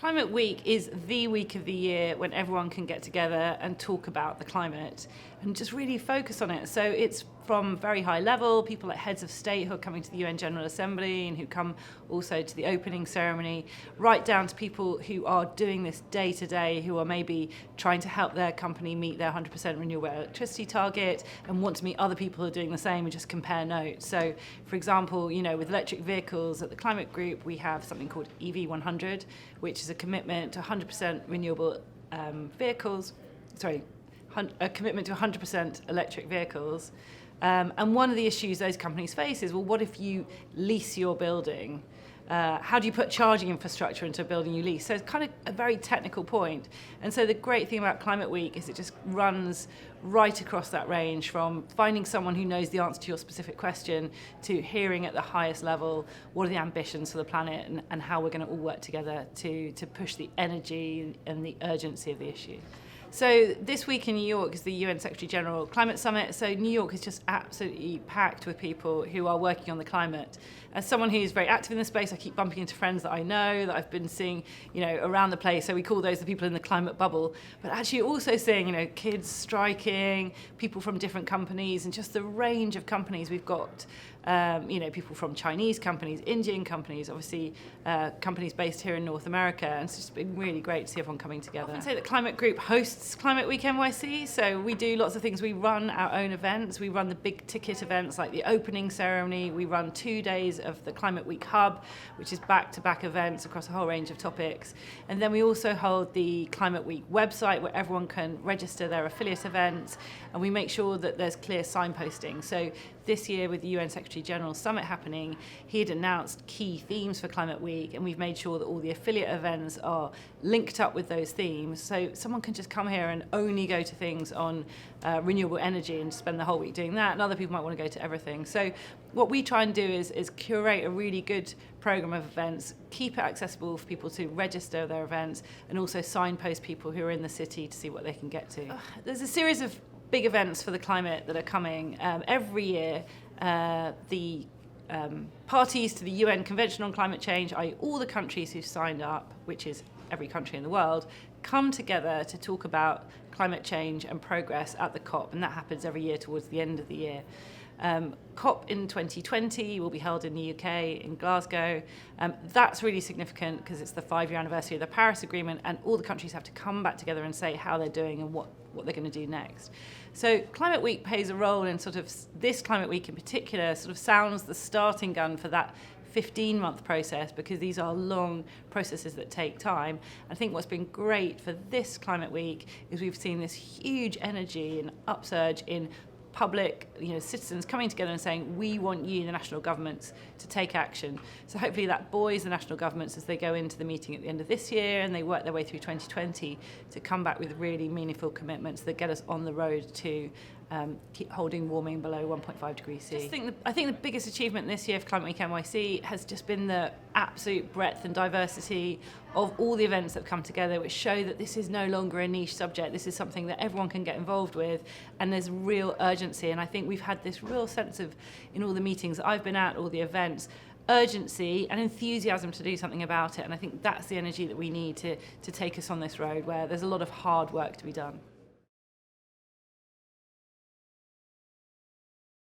Climate Week is the week of the year when everyone can get together and talk about the climate and just really focus on it. So it's from very high level, people like heads of state who are coming to the UN General Assembly and who come also to the opening ceremony, right down to people who are doing this day to day, who are maybe trying to help their company meet their 100% renewable electricity target and want to meet other people who are doing the same and just compare notes. So, for example, with electric vehicles at the Climate Group, we have something called EV100, which is a commitment to 100% renewable a commitment to 100% electric vehicles. And one of the issues those companies face is, well, what if you lease your building? How do you put charging infrastructure into a building you lease? So it's kind of a very technical point. And so the great thing about Climate Week is it just runs right across that range, from finding someone who knows the answer to your specific question to hearing at the highest level what are the ambitions for the planet and how we're going to all work together to push the energy and the urgency of the issue. So this week in New York is the UN Secretary General Climate Summit. So New York is just absolutely packed with people who are working on the climate. As someone who's very active in this space, I keep bumping into friends that I know, that I've been seeing, around the place. So we call those the people in the climate bubble. But actually also seeing, kids striking, people from different companies, and just the range of companies we've got. People from Chinese companies, Indian companies, obviously companies based here in North America. And it's just been really great to see everyone coming together. I can say that Climate Group hosts Climate Week NYC, so we do lots of things. We run our own events. We run the big ticket events like the opening ceremony. We run 2 days of the Climate Week Hub, which is back-to-back events across a whole range of topics. And then we also hold the Climate Week website where everyone can register their affiliate events, and we make sure that there's clear signposting. So this year, with the UN Secretary General Summit happening, he had announced key themes for Climate Week, and we've made sure that all the affiliate events are linked up with those themes, so someone can just come here and only go to things on renewable energy and spend the whole week doing that, and other people might want to go to everything. So what we try and do is curate a really good program of events, keep it accessible for people to register their events, and also signpost people who are in the city to see what they can get to. There's a series of big events for the climate that are coming. Every year, the parties to the UN Convention on Climate Change, i.e. all the countries who've signed up, which is every country in the world, come together to talk about climate change and progress at the COP, and that happens every year towards the end of the year. COP in 2020 will be held in the UK, in Glasgow. That's really significant because it's the 5-year anniversary of the Paris Agreement, and all the countries have to come back together and say how they're doing and what they're going to do next. So Climate Week plays a role in this Climate Week in particular sounds the starting gun for that 15-month process, because these are long processes that take time. I think what's been great for this Climate Week is we've seen this huge energy and upsurge in public, citizens coming together and saying, we want you, the national governments, to take action. So hopefully that buoys the national governments as they go into the meeting at the end of this year and they work their way through 2020 to come back with really meaningful commitments that get us on the road to keep holding warming below 1.5 degrees C. I think the biggest achievement this year for Climate Week NYC has just been the absolute breadth and diversity of all the events that have come together, which show that this is no longer a niche subject. This is something that everyone can get involved with, and there's real urgency. And I think we've had this real sense of, in all the meetings I've been at, all the events, urgency and enthusiasm to do something about it. And I think that's the energy that we need to take us on this road where there's a lot of hard work to be done.